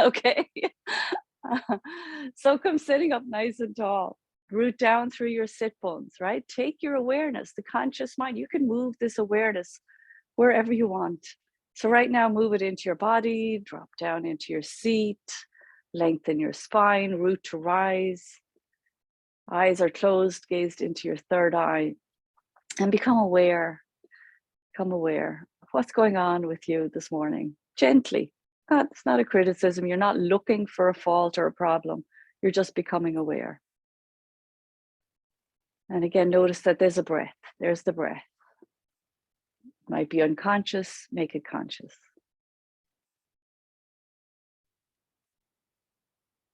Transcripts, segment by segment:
Okay. So come sitting up nice and tall. Root down through your sit bones, right? Take your awareness, the conscious mind. You can move this awareness wherever you want. So right now, move it into your body, drop down into your seat, lengthen your spine, root to rise. Eyes are closed, gazed into your third eye, and become aware of what's going on with you this morning. Gently. It's not a criticism. You're not looking for a fault or a problem. You're just becoming aware. And again, notice that there's a breath. There's the breath. Might be unconscious, make it conscious.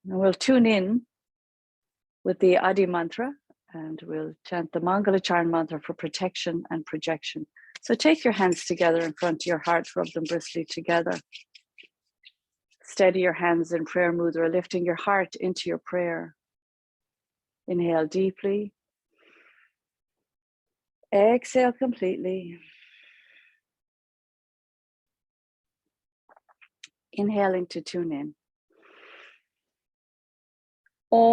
And we'll tune in with the Adi mantra, and we'll chant the Mangalacharna mantra for protection and projection. So take your hands together in front of your heart, rub them briskly together. Steady your hands in prayer mudra, lifting your heart into your prayer. Inhale deeply. Exhale completely. Inhaling to tune in. Om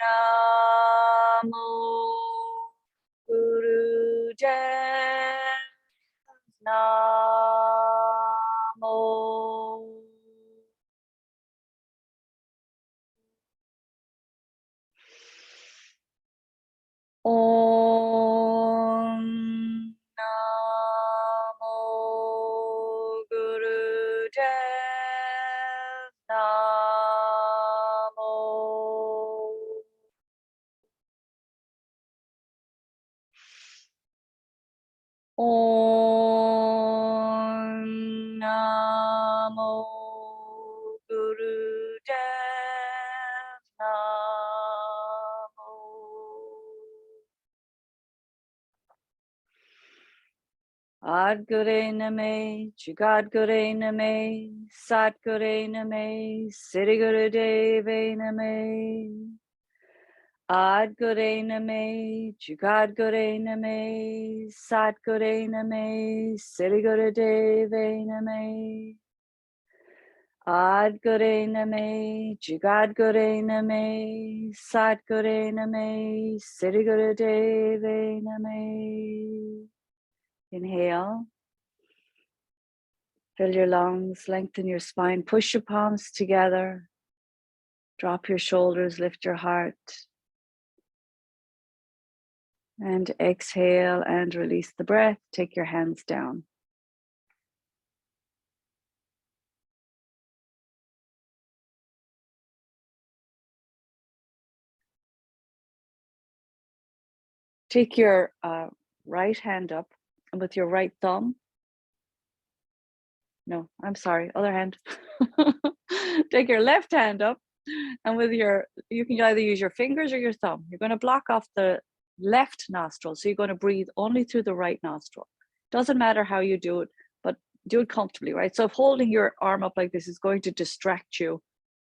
Namo Guru Dev Namo. Om Namo Guru Dev Namo. Om Namo Guru Dev Namo. Adgure Name, Jugadgure Name, Satgure Name, Siddhiguru Deve Name. Adgure Name, Jugadgure Name, Satgure Name, Siddhiguru Deve Name. Adgure Name, Jugadgure Name, Satgure Name, Siddhiguru Deve Name. Inhale. Fill your lungs, lengthen your spine, push your palms together. Drop your shoulders, lift your heart. And exhale and release the breath. Take your hands down. Take your right hand up, and with your right thumb, no, I'm sorry, other hand. Take your left hand up, and with you can either use your fingers or your thumb. You're going to block off the left nostril. So you're going to breathe only through the right nostril. Doesn't matter how you do it, but do it comfortably, right? So if holding your arm up like this is going to distract you,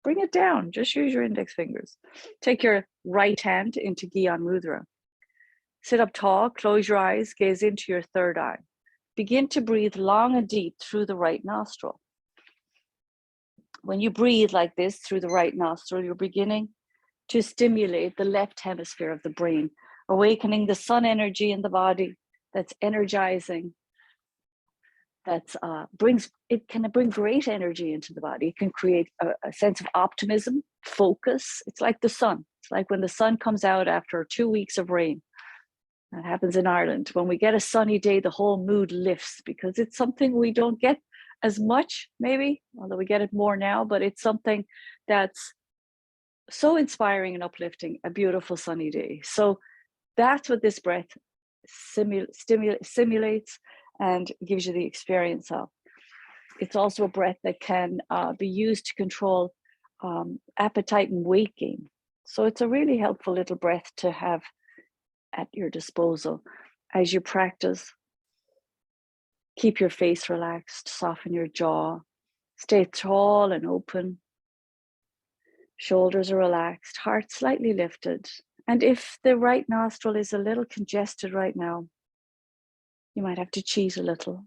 bring it down. Just use your index fingers. Take your right hand into Gyan Mudra. Sit up tall, close your eyes, gaze into your third eye. Begin to breathe long and deep through the right nostril. When you breathe like this through the right nostril, you're beginning to stimulate the left hemisphere of the brain, awakening the sun energy in the body that's energizing, it can bring great energy into the body. It can create a sense of optimism, focus. It's like the sun. It's like when the sun comes out after 2 weeks of rain. That happens in Ireland. When we get a sunny day, the whole mood lifts because it's something we don't get as much, maybe, although we get it more now, but it's something that's so inspiring and uplifting, a beautiful sunny day. So that's what this breath simulates and gives you the experience of. It's also a breath that can be used to control appetite and weight gain. So it's a really helpful little breath to have at your disposal as you practice. Keep your face relaxed, soften your jaw, stay tall and open. Shoulders are relaxed, heart slightly lifted. And if the right nostril is a little congested right now, you might have to cheat a little.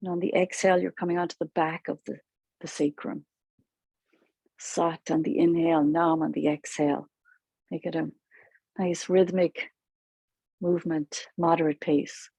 And on the exhale, you're coming onto the back of the sacrum. Sat on the inhale, Nam on the exhale. Make it a nice rhythmic movement, moderate pace.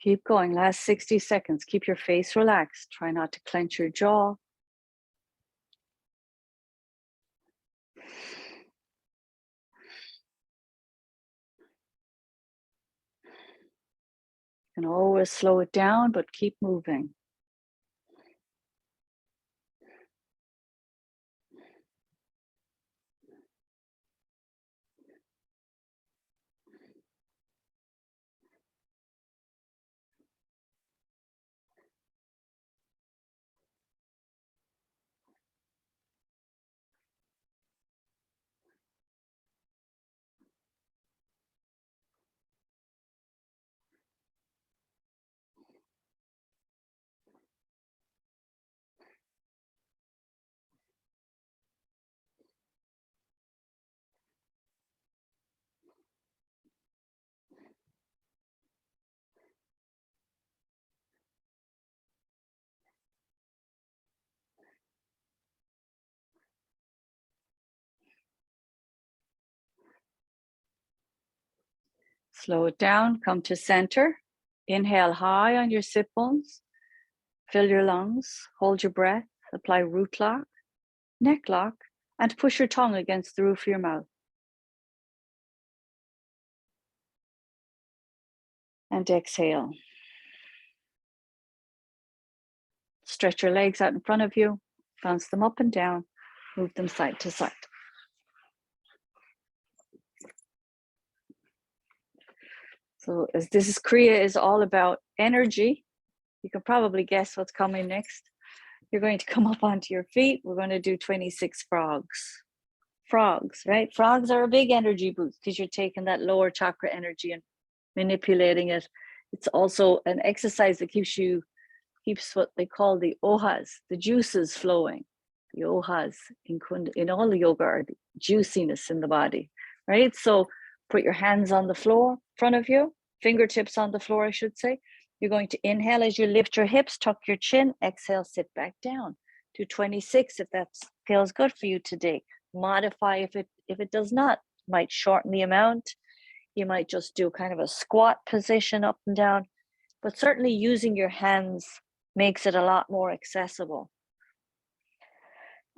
Keep going, last 60 seconds. Keep your face relaxed. Try not to clench your jaw. You can always slow it down, but keep moving. Slow it down, come to center. Inhale high on your sit bones. Fill your lungs, hold your breath, apply root lock, neck lock, and push your tongue against the roof of your mouth. And exhale. Stretch your legs out in front of you, bounce them up and down, move them side to side. So as this is Kriya is all about energy, you can probably guess what's coming next. You're going to come up onto your feet. We're going to do 26 frogs. Frogs, right? Frogs are a big energy boost because you're taking that lower chakra energy and manipulating it. It's also an exercise that keeps what they call the ohas, the juices flowing. The ohas in all the yoga are the juiciness in the body, right? So put your hands on the floor in front of you, fingertips on the floor, I should say. You're going to inhale as you lift your hips, tuck your chin, exhale, sit back down. Do 26 if that feels good for you today. Modify if it does not. Might shorten the amount. You might just do kind of a squat position up and down, but certainly using your hands makes it a lot more accessible,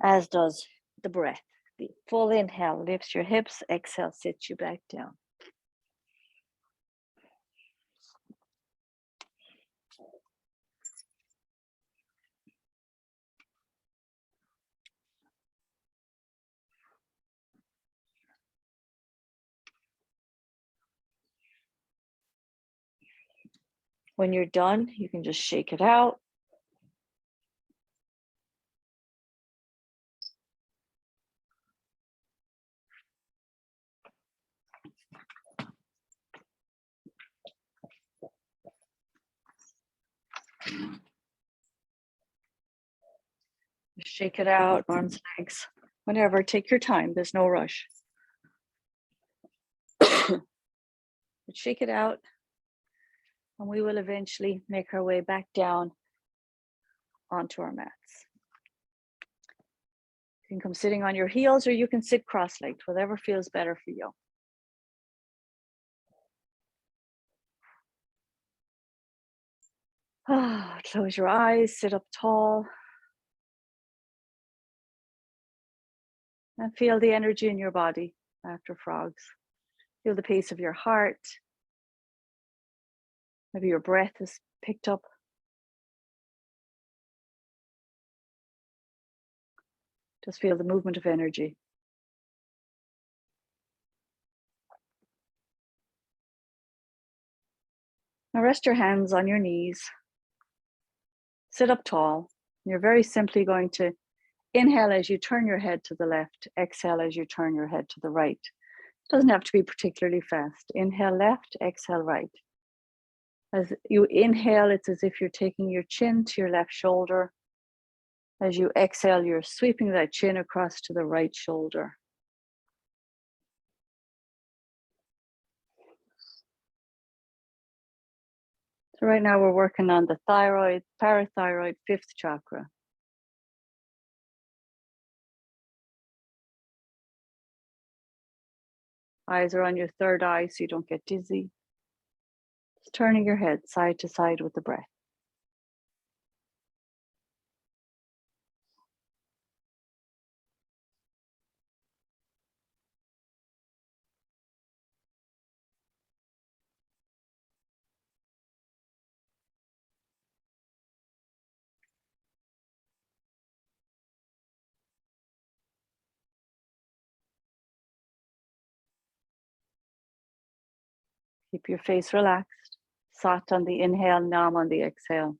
as does the breath. The full inhale lifts your hips, exhale sits you back down. When you're done, you can just shake it out. Shake it out, arms, legs, whatever. Take your time. There's no rush. But shake it out, and we will eventually make our way back down onto our mats. You can come sitting on your heels, or you can sit cross-legged, whatever feels better for you. Close your eyes, sit up tall. And feel the energy in your body after frogs. Feel the pace of your heart. Maybe your breath is picked up. Just feel the movement of energy. Now rest your hands on your knees. Sit up tall. You're very simply going to inhale as you turn your head to the left. Exhale as you turn your head to the right. It doesn't have to be particularly fast. Inhale left, exhale right. As you inhale, it's as if you're taking your chin to your left shoulder. As you exhale, you're sweeping that chin across to the right shoulder. So right now we're working on the thyroid, parathyroid, fifth chakra. Eyes are on your third eye so you don't get dizzy. Just turning your head side to side with the breath. Keep your face relaxed. Sat on the inhale, Nam on the exhale.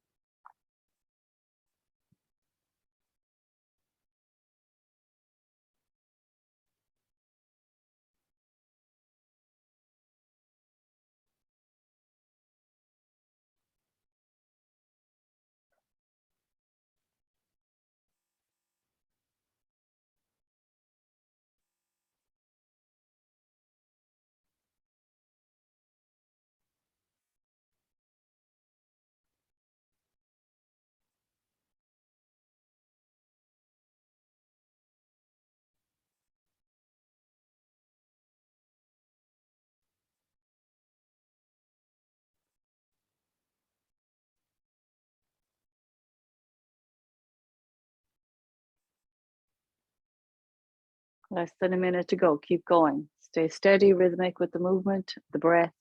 Less than a minute to go. Keep going. Stay steady, rhythmic with the movement, the breath,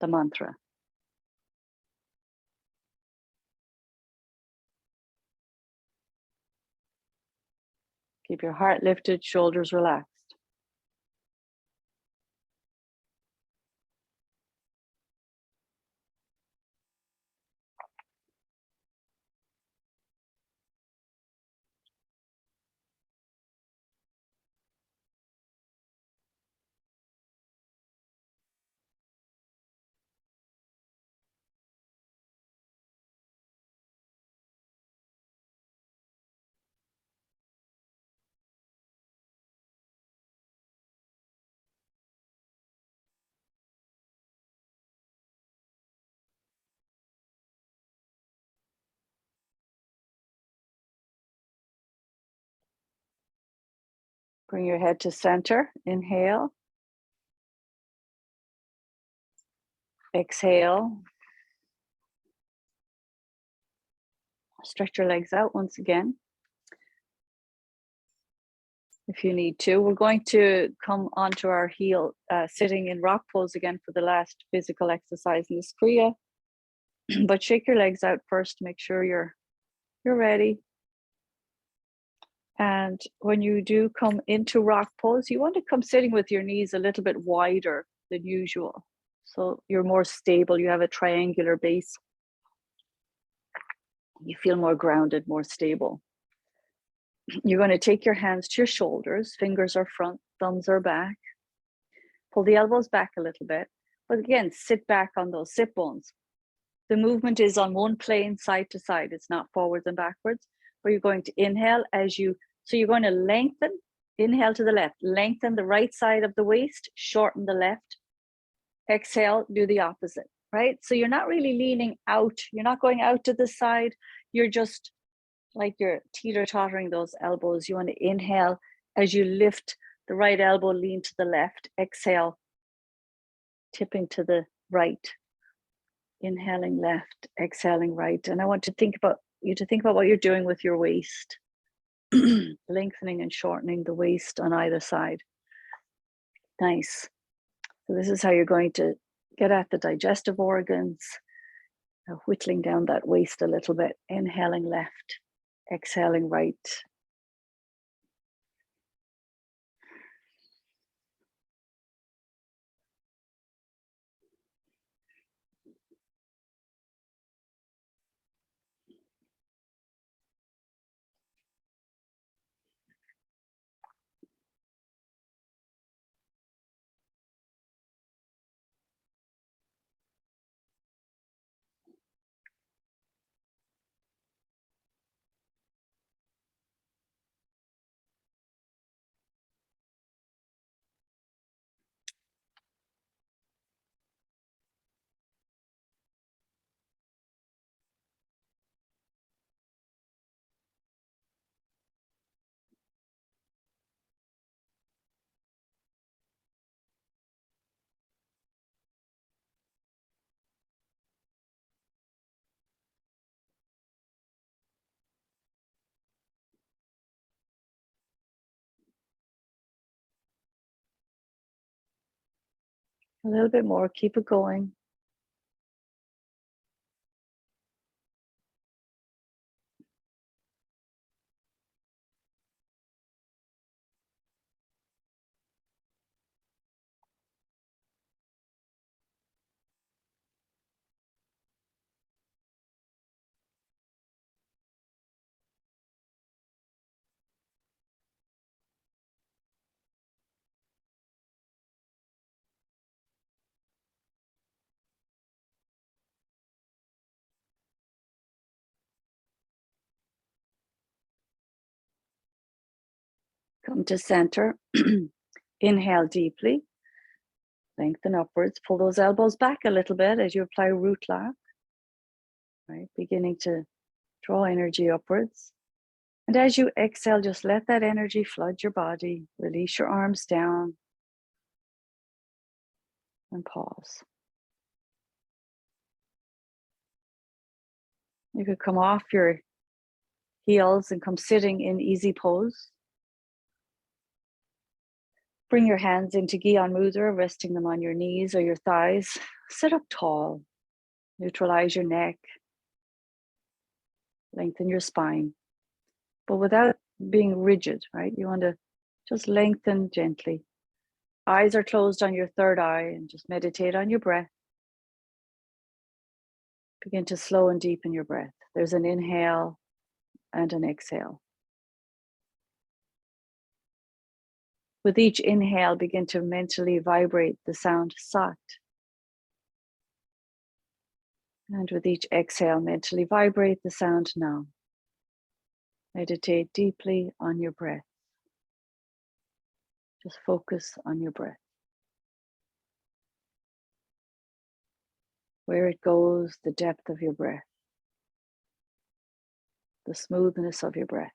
the mantra. Keep your heart lifted, shoulders relaxed. Bring your head to center. Inhale. Exhale. Stretch your legs out once again. If you need to, we're going to come onto our heel, sitting in rock pose again for the last physical exercise in this Kriya. But shake your legs out first, make sure you're ready. And when you do come into rock pose, you want to come sitting with your knees a little bit wider than usual. So you're more stable, you have a triangular base. You feel more grounded, more stable. You're going to take your hands to your shoulders, fingers are front, thumbs are back. Pull the elbows back a little bit, but again, sit back on those sit bones. The movement is on one plane, side to side. It's not forwards and backwards, but you're going to inhale so you're going to lengthen, inhale to the left, lengthen the right side of the waist, shorten the left. Exhale, do the opposite, right? So you're not really leaning out. You're not going out to the side. You're just like you're teeter-tottering those elbows. You want to inhale as you lift the right elbow, lean to the left. Exhale, tipping to the right. Inhaling left, exhaling right. And I want to think about what you're doing with your waist. Lengthening and shortening the waist on either side. Nice. So this is how you're going to get at the digestive organs, Now whittling down that waist a little bit, inhaling left, exhaling right. A little bit more, keep it going. Come to center. Inhale deeply. Lengthen upwards. Pull those elbows back a little bit as you apply root lock. Right, beginning to draw energy upwards. And as you exhale, just let that energy flood your body. Release your arms down and pause. You could come off your heels and come sitting in easy pose. Bring your hands into Gyan Mudra, resting them on your knees or your thighs. Sit up tall. Neutralize your neck. Lengthen your spine, but without being rigid, right? You want to just lengthen gently. Eyes are closed on your third eye and just meditate on your breath. Begin to slow and deepen your breath. There's an inhale and an exhale. With each inhale, begin to mentally vibrate the sound Sat. And with each exhale, mentally vibrate the sound Nam. Meditate deeply on your breath. Just focus on your breath. Where it goes, the depth of your breath, the smoothness of your breath.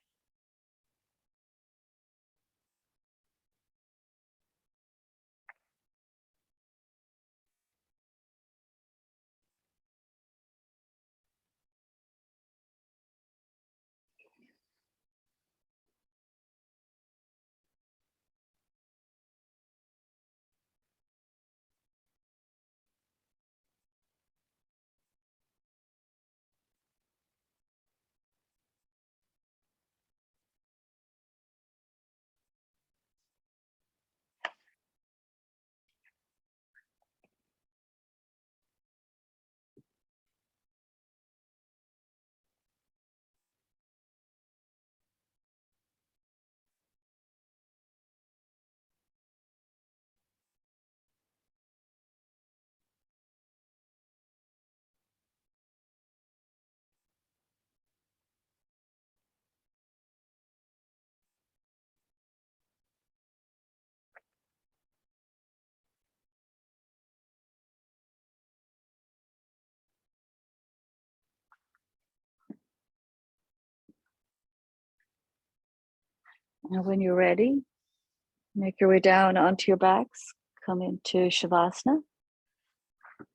Now, when you're ready, make your way down onto your backs. Come into Shavasana.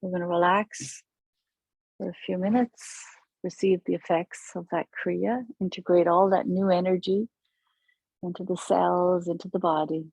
We're going to relax for a few minutes, receive the effects of that Kriya, integrate all that new energy into the cells, into the body.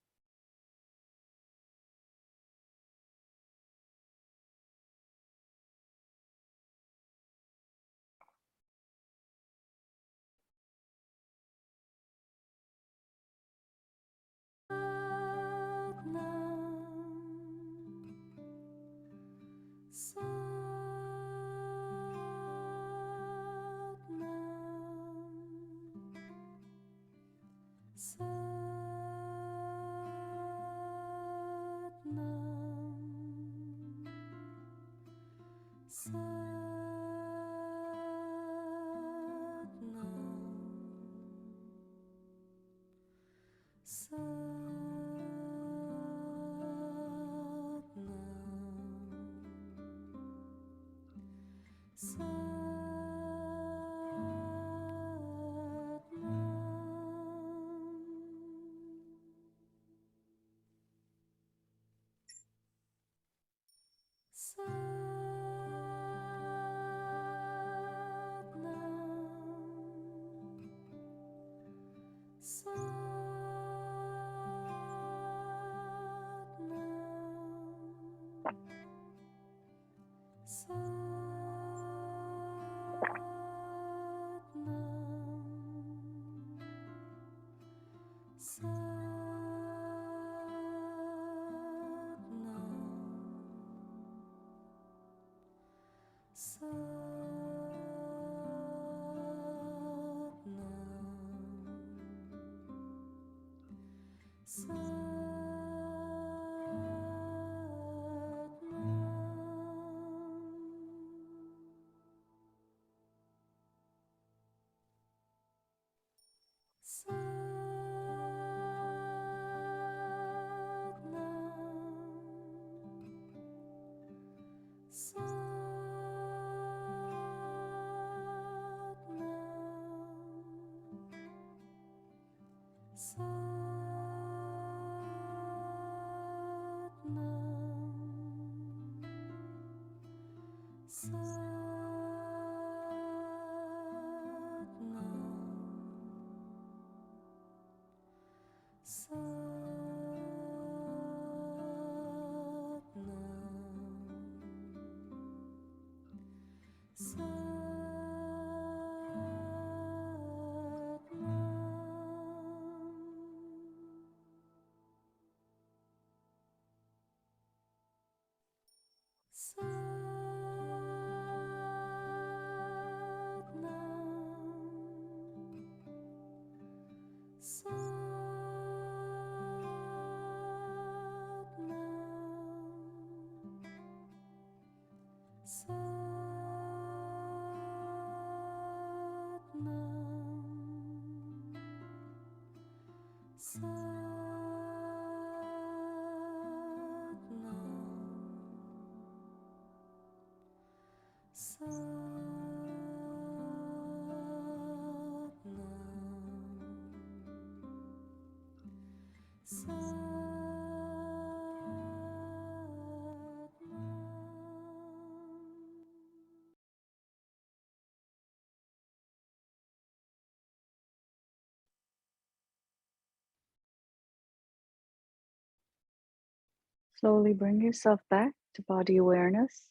Slowly bring yourself back to body awareness.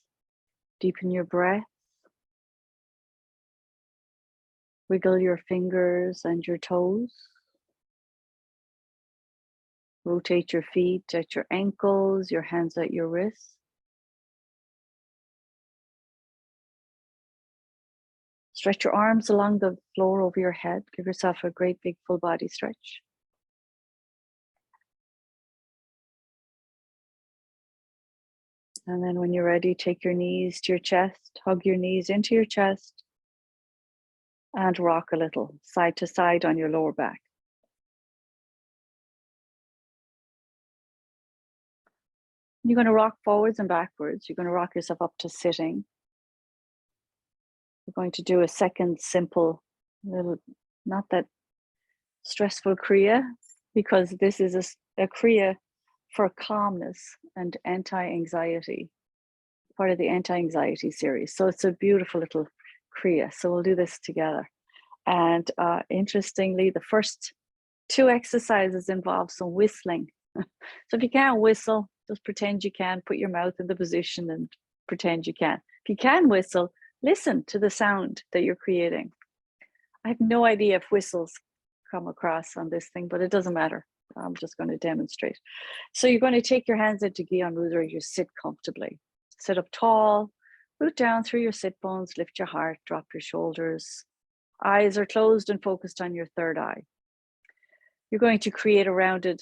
Deepen your breath. Wiggle your fingers and your toes. Rotate your feet at your ankles, your hands at your wrists. Stretch your arms along the floor over your head. Give yourself a great big full body stretch. And then when you're ready, take your knees to your chest, hug your knees into your chest, and rock a little side to side on your lower back. You're going to rock forwards and backwards. You're going to rock yourself up to sitting. We're going to do a second simple, little, not that stressful Kriya, because this is a Kriya for calmness and anti-anxiety, part of the anti-anxiety series. So it's a beautiful little Kriya. So we'll do this together. And interestingly, the first two exercises involve some whistling. So if you can't whistle, just pretend you can. Put your mouth in the position and pretend you can. If you can whistle, listen to the sound that you're creating. I have no idea if whistles come across on this thing, but it doesn't matter. I'm just going to demonstrate. So you're going to take your hands into Gyan Mudra. You sit comfortably. Sit up tall, root down through your sit bones, lift your heart, drop your shoulders. Eyes are closed and focused on your third eye. You're going to create a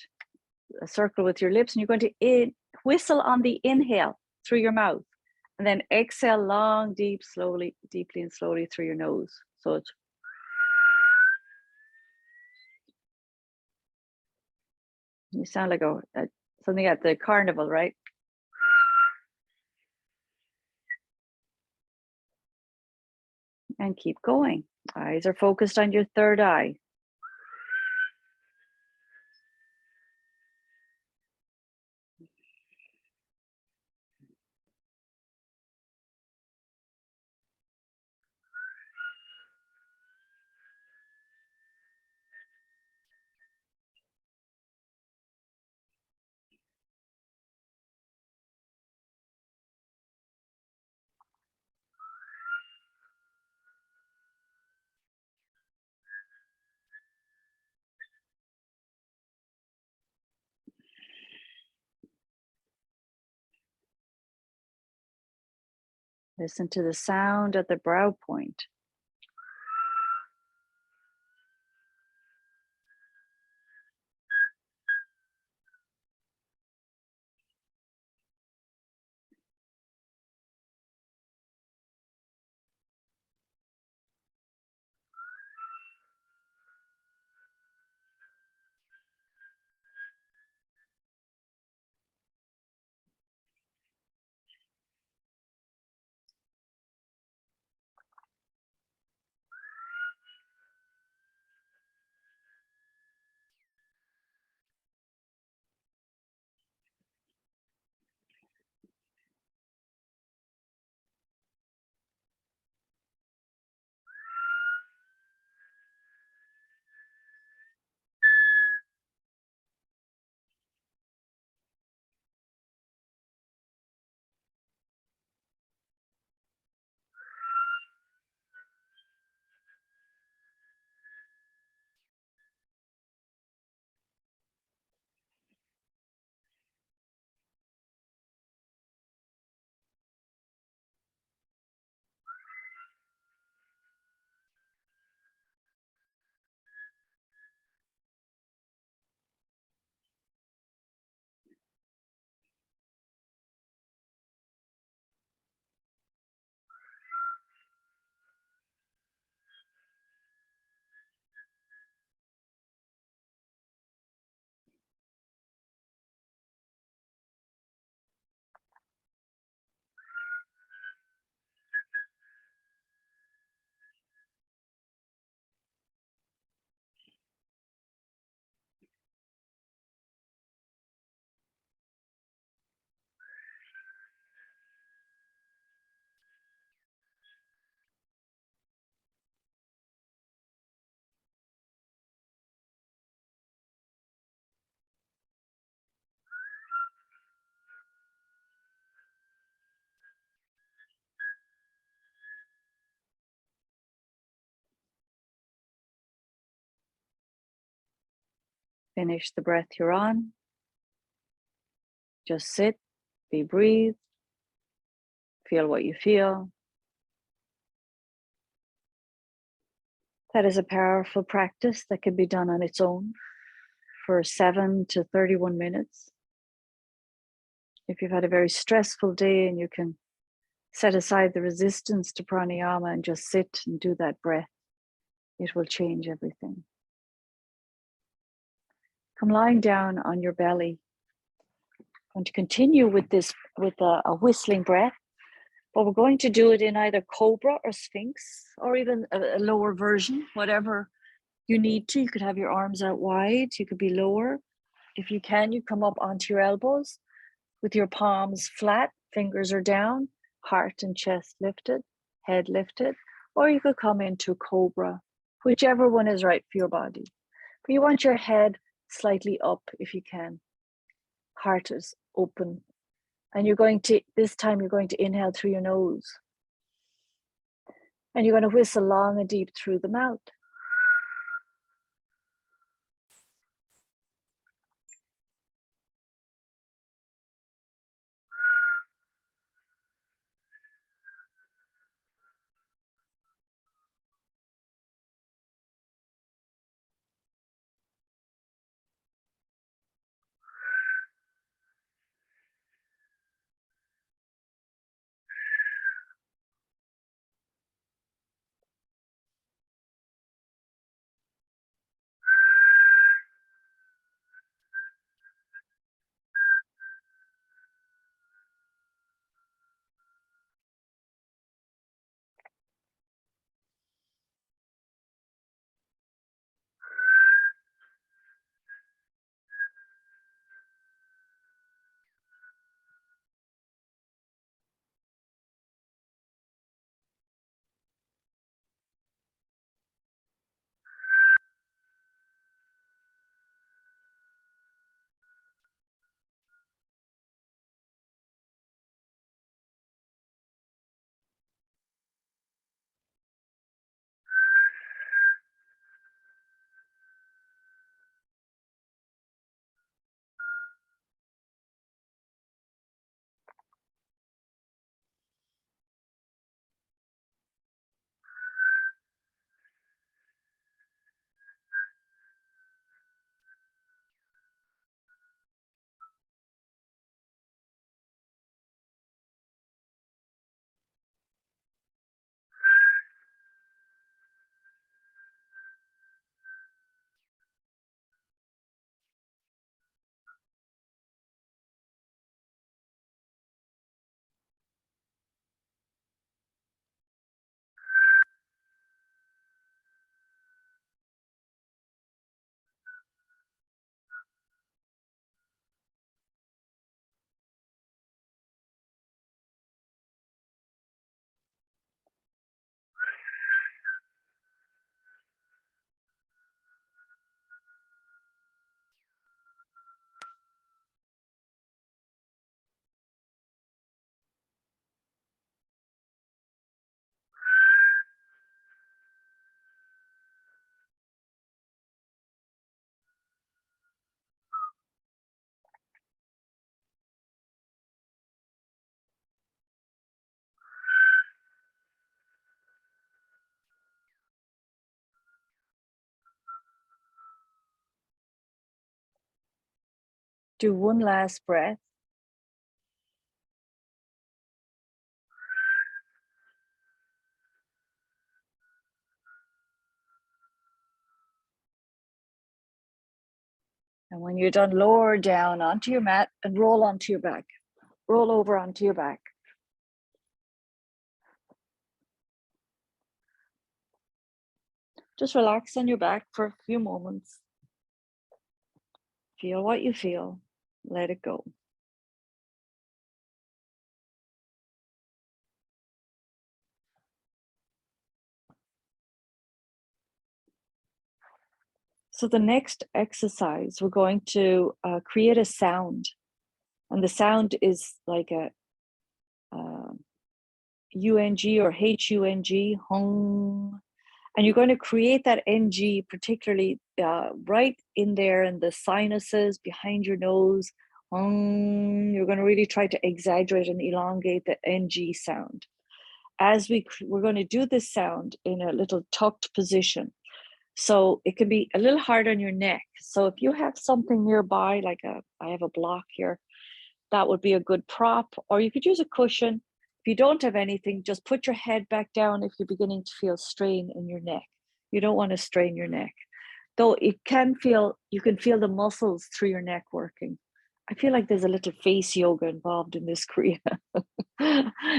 circle with your lips, and you're going to whistle on the inhale through your mouth And then exhale long, deeply and slowly through your nose. So it's you sound like something at the carnival, right? And keep going. Eyes are focused on your third eye. Listen to the sound at the brow point. Finish the breath you're on. Just sit, be breathe, feel what you feel. That is a powerful practice that can be done on its own for 7 to 31 minutes. If you've had a very stressful day and you can set aside the resistance to pranayama and just sit and do that breath, it will change everything. Come lying down on your belly. I'm going to continue with this with a whistling breath, but we're going to do it in either cobra or sphinx, or even a lower version, whatever you need to. You could have your arms out wide, you could be lower. If you can, you come up onto your elbows with your palms flat, fingers are down, heart and chest lifted, head lifted, or you could come into cobra, whichever one is right for your body. But you want your head slightly up if you can. Heart is open. And this time you're going to inhale through your nose. And you're going to whistle long and deep through the mouth. Do one last breath. And when you're done, lower down onto your mat and roll onto your back. Roll over onto your back. Just relax on your back for a few moments. Feel what you feel. Let it go. So the next exercise, we're going to create a sound. And the sound is like a UNG or HUNG, hung. And you're going to create that NG, particularly right in there in the sinuses behind your nose. You're going to really try to exaggerate and elongate the NG sound. As we're going to do this sound in a little tucked position. So it can be a little hard on your neck. So if you have something nearby, like I have a block here, that would be a good prop, or you could use a cushion. If you don't have anything, just put your head back down if you're beginning to feel strain in your neck. You don't want to strain your neck. Though you can feel the muscles through your neck working. I feel like there's a little face yoga involved in this, Kriya.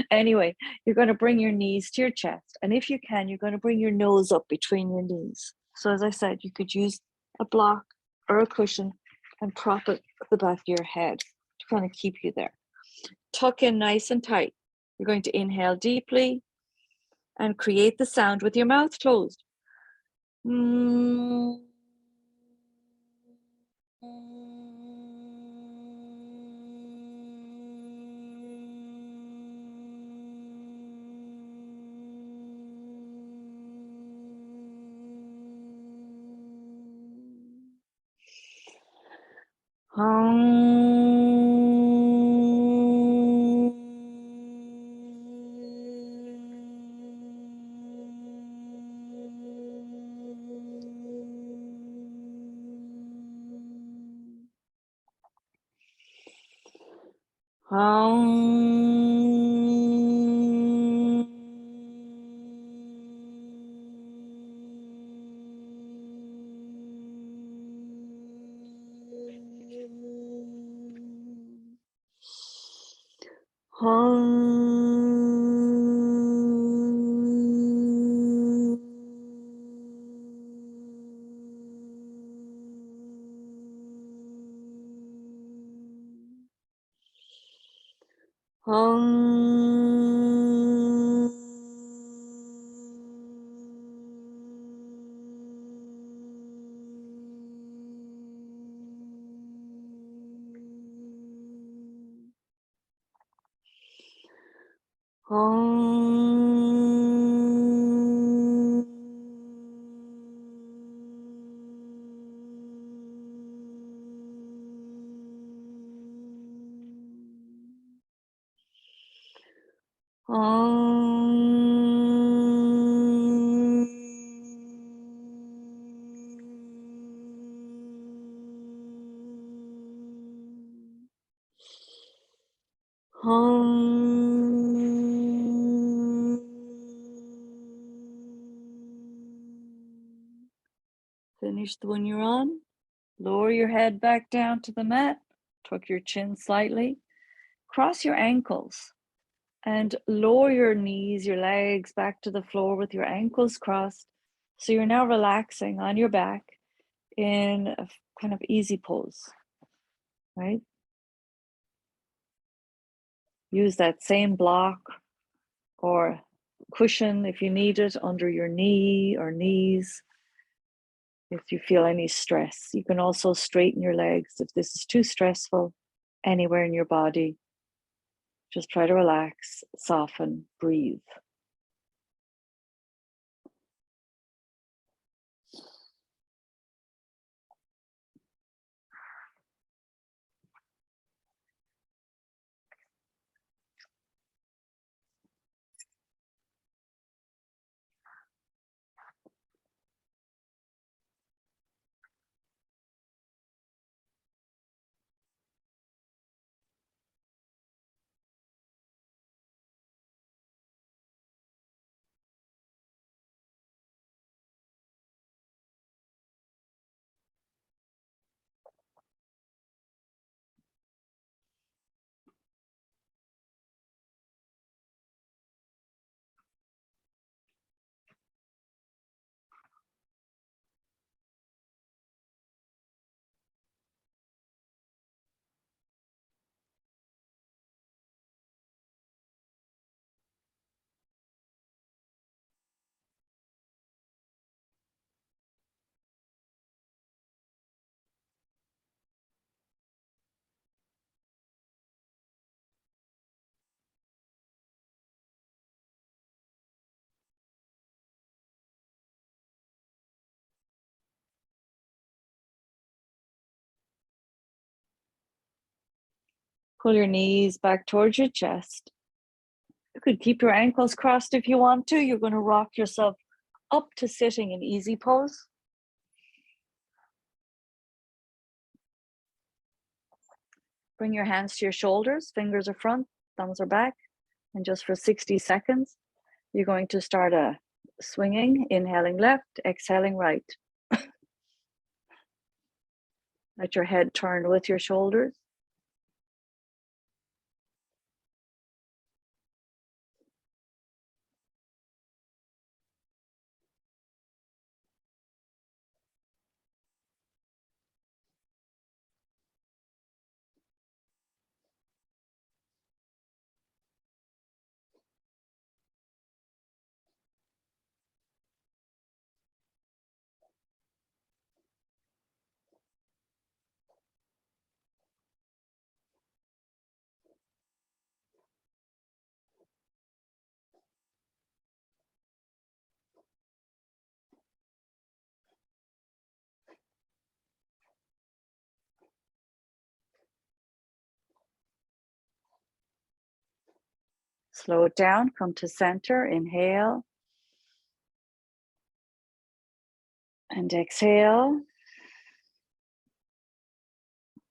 Anyway, you're going to bring your knees to your chest. And if you can, you're going to bring your nose up between your knees. So as I said, you could use a block or a cushion and prop it at the back of your head to kind of keep you there. Tuck in nice and tight. You're going to inhale deeply and create the sound with your mouth closed. Finish the one you're on. Lower your head back down to the mat. Tuck your chin slightly. Cross your ankles and lower your knees, your legs back to the floor with your ankles crossed. So you're now relaxing on your back in a kind of easy pose, right? Use that same block or cushion if you need it under your knee or knees. If you feel any stress, you can also straighten your legs if this is too stressful anywhere in your body. Just try to relax, soften, breathe. Pull your knees back towards your chest. You could keep your ankles crossed if you want to. You're going to rock yourself up to sitting in easy pose. Bring your hands to your shoulders, fingers are front, thumbs are back. And just for 60 seconds, you're going to start a swinging, inhaling left, exhaling right. Let your head turn with your shoulders. Slow it down, come to center, inhale. And exhale.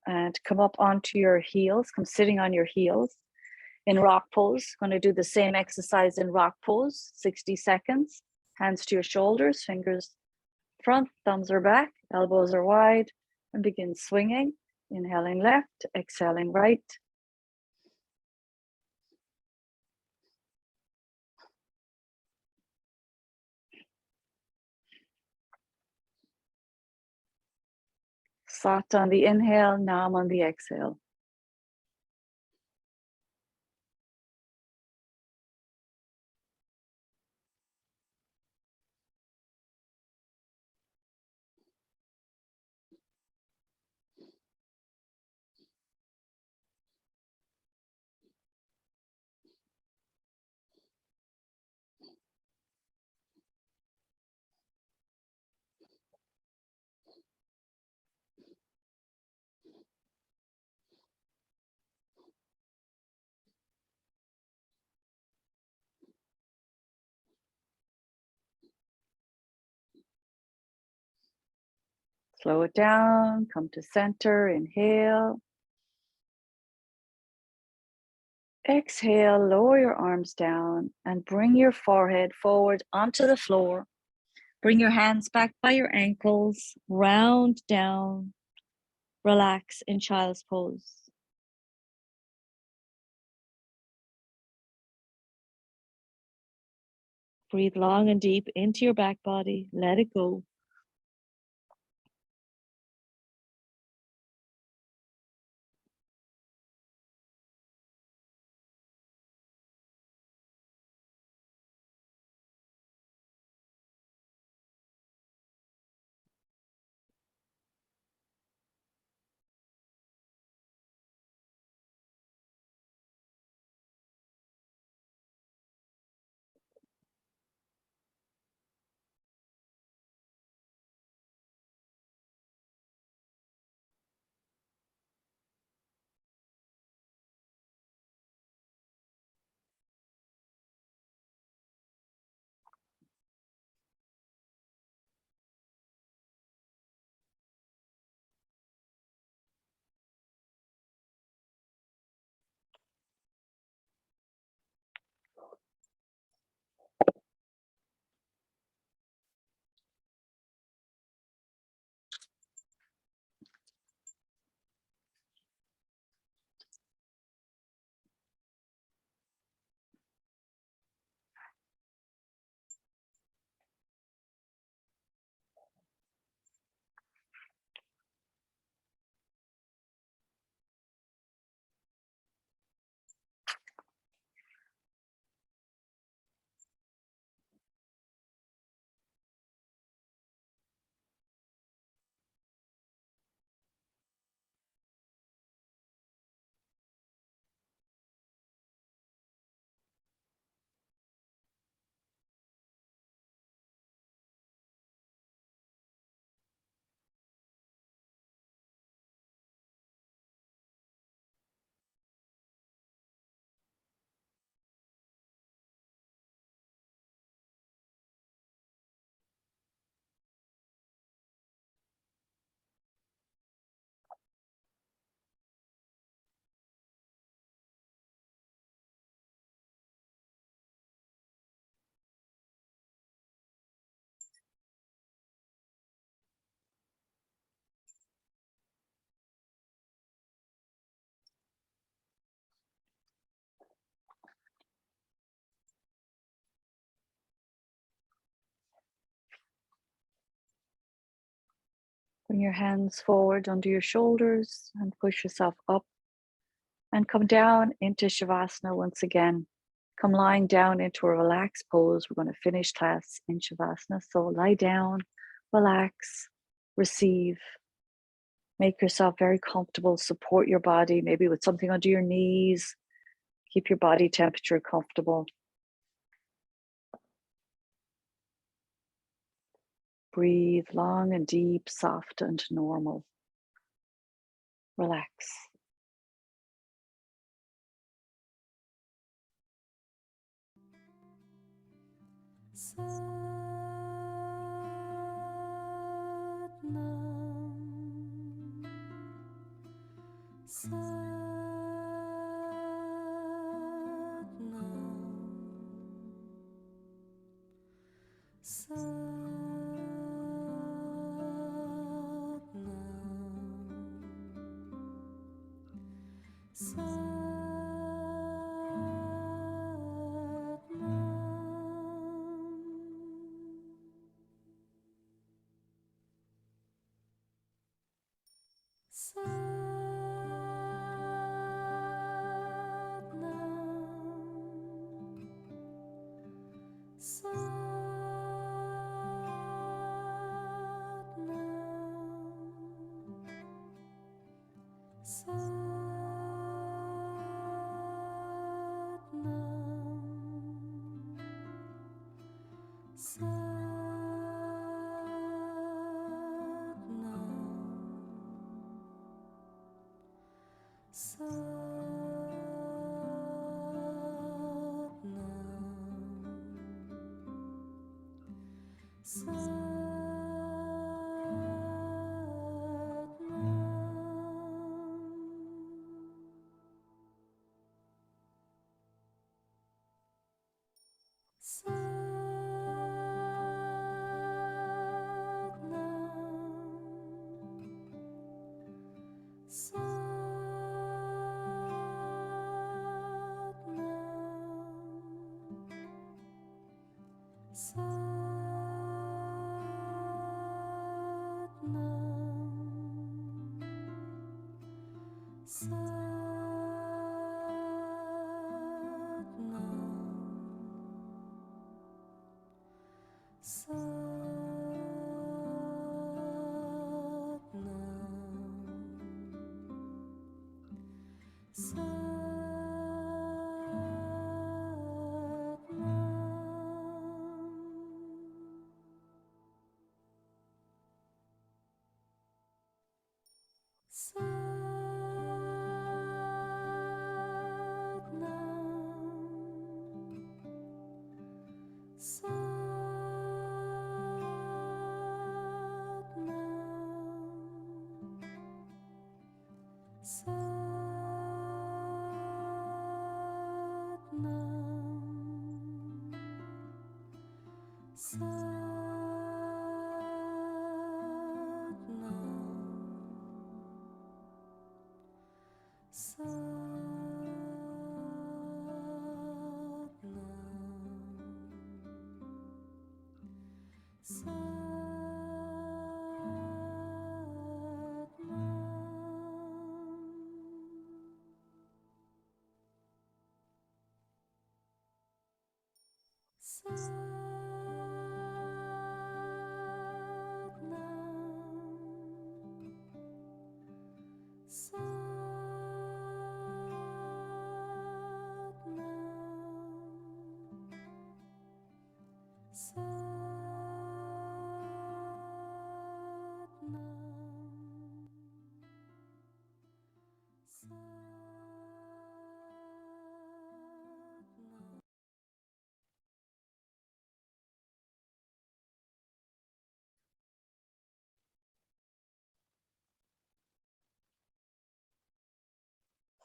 And come up onto your heels, come sitting on your heels in rock pose. Going to do the same exercise in rock pose, 60 seconds. Hands to your shoulders, fingers front, thumbs are back, elbows are wide, and begin swinging. Inhaling left, exhaling right. Sat on the inhale, Nam on the exhale. Slow it down, come to center, inhale. Exhale, lower your arms down and bring your forehead forward onto the floor. Bring your hands back by your ankles, round down, relax in child's pose. Breathe long and deep into your back body, let it go. Bring your hands forward under your shoulders and push yourself up and come down into Shavasana once again. Come lying down into a relaxed pose. We're going to finish class in Shavasana. So lie down, relax, receive. Make yourself very comfortable. Support your body, maybe with something under your knees. Keep your body temperature comfortable. Breathe long and deep, soft and normal. Relax.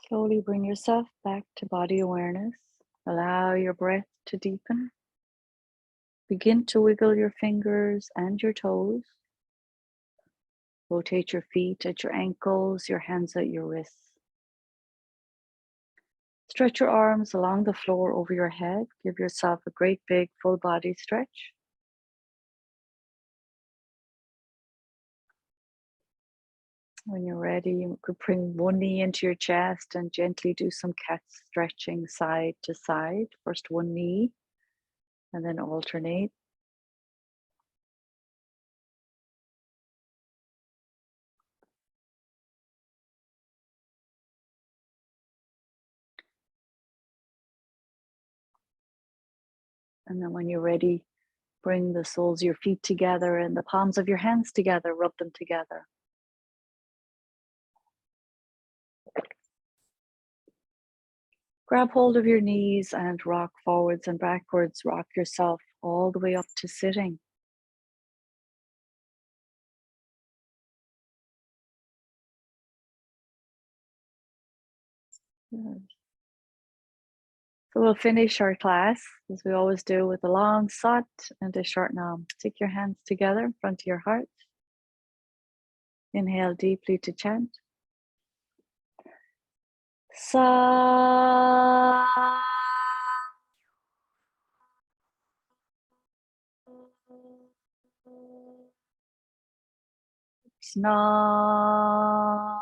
Slowly bring yourself back to body awareness. Allow your breath to deepen. Begin to wiggle your fingers and your toes. Rotate your feet at your ankles, your hands at your wrists. Stretch your arms along the floor over your head. Give yourself a great big full body stretch. When you're ready, you could bring one knee into your chest and gently do some cat stretching side to side. First one knee, and then alternate. And then when you're ready, bring the soles of your feet together and the palms of your hands together, rub them together. Grab hold of your knees and rock forwards and backwards. Rock yourself all the way up to sitting. Good. So we'll finish our class, as we always do, with a long sat and a short nam. Take your hands together in front of your heart. Inhale deeply to chant. Sa. Nam.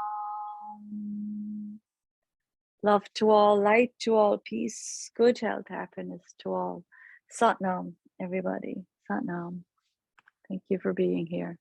Love to all, light to all, peace, good health, happiness to all. Sat Nam, everybody. Sat Nam. Thank you for being here.